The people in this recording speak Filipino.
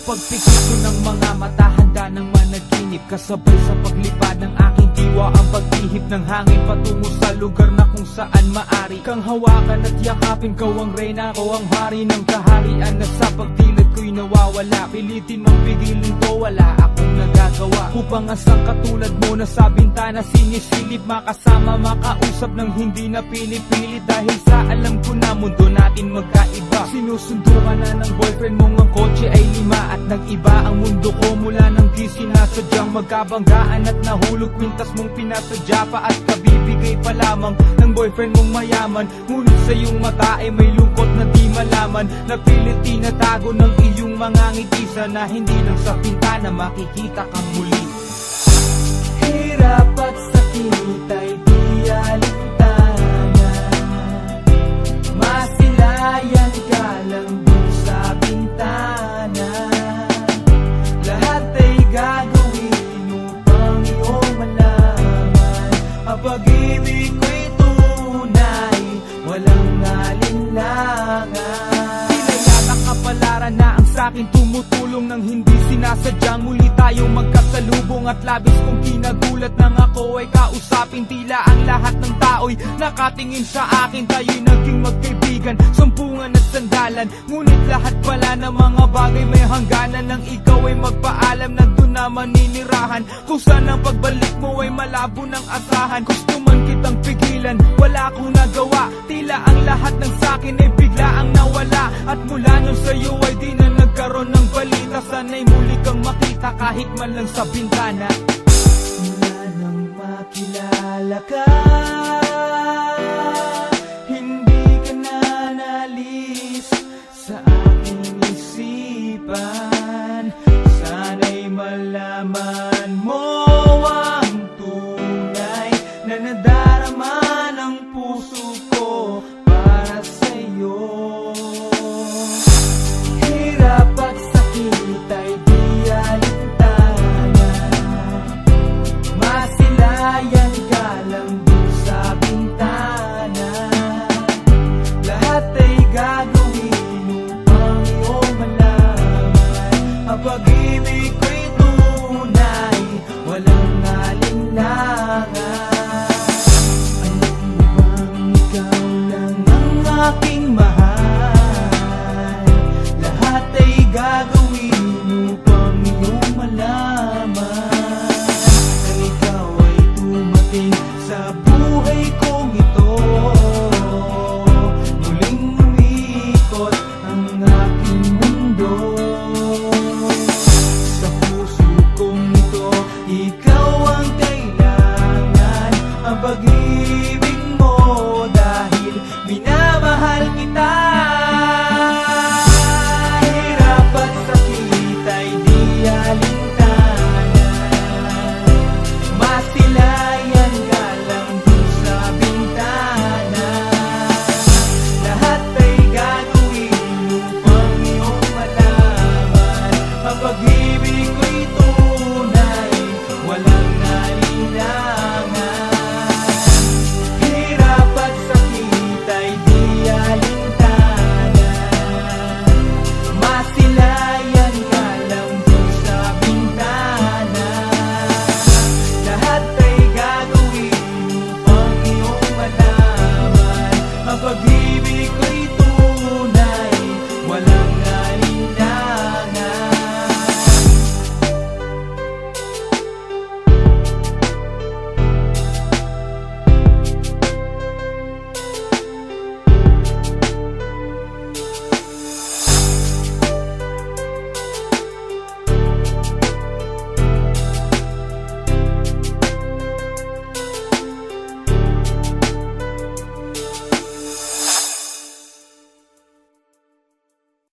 pagpikit ko ng mga mata, handa ng managinip. Kasabay sa paglipad ng aking diwa, ang pag-ihip ng hangin patungo sa lugar na kung saan maari kang hawakan at yakapin. Kau ang reyna, ko ang hari ng kaharian na sa pagdilid ko'y nawawala. Pilitin mang pigilin ko, wala akong nagagawa upang asang katulad mo na sa bintana sinisilip. Makasama, makausap ng hindi na pinipilit, dahil sa alam ko na mundo natin magkaiba. Sinusundo ka na ng boyfriend mong ang kotse ay 5 at nag-iba ang mundo ko mula nang di sinasadyang magkabanggaan at nahulog kwintas mong pinasadya pa at kabibigay pa lamang ng boyfriend mong mayaman. Ngunit sa iyong mata ay may lungkot na di malaman, napilit tinatago ng iyong mga ngitisa na hindi lang sa pintana makikita kang muli. Hirap at sakit ay di alintangan, masilayan ka lang dun sa bintana. Lahat ay gagawin upang iyong malaman ang pag-ibig ko'y tunay, walang alinlangan. Kapalaran na ang sa'kin tumutulong nang hindi sinasadyang muli tayong magkasalubong. At labis kong kinagulat nang ako ay kausapin, tila ang lahat ng tao'y nakatingin sa akin. Tayo'y naging magkaibigan, sumpungan at sandalan, ngunit lahat pala ng mga bagay may hangganan. Nang ikaw ay magpaalam, nandun na maninirahan, kung saan ang pagbalik mo ay malabo ng asahan. Gusto man kitang pigilan, wala akong nagawa, tila ang lahat ng sa'kin ay bigla ang nawala. At mula nun sa'yo ay di na nagkaroon ng balita, sana'y muli kang makita kahit man lang sa bintana. Mula nang makilala ka, hindi ka na nalis sa aking isipan. Sana'y malaman mo ang tunay na nadarama ng puso ko para sa'yo. Hirap at sakit ay di alintangan, masilayan ka lang dun sa bintana. Lahat ay gagawin upang iyong malaman ang pag-ibig ko'y tunay, walang alinlangan. Alam mo bang ikaw lang ang aking mahal? Lahat ay gagawin upang iyong malaman na ikaw ay dumating sa buhay kong ito. Muling umikot ang aking mundo. Sa puso kong ito, ikaw ang kailangan, ang pag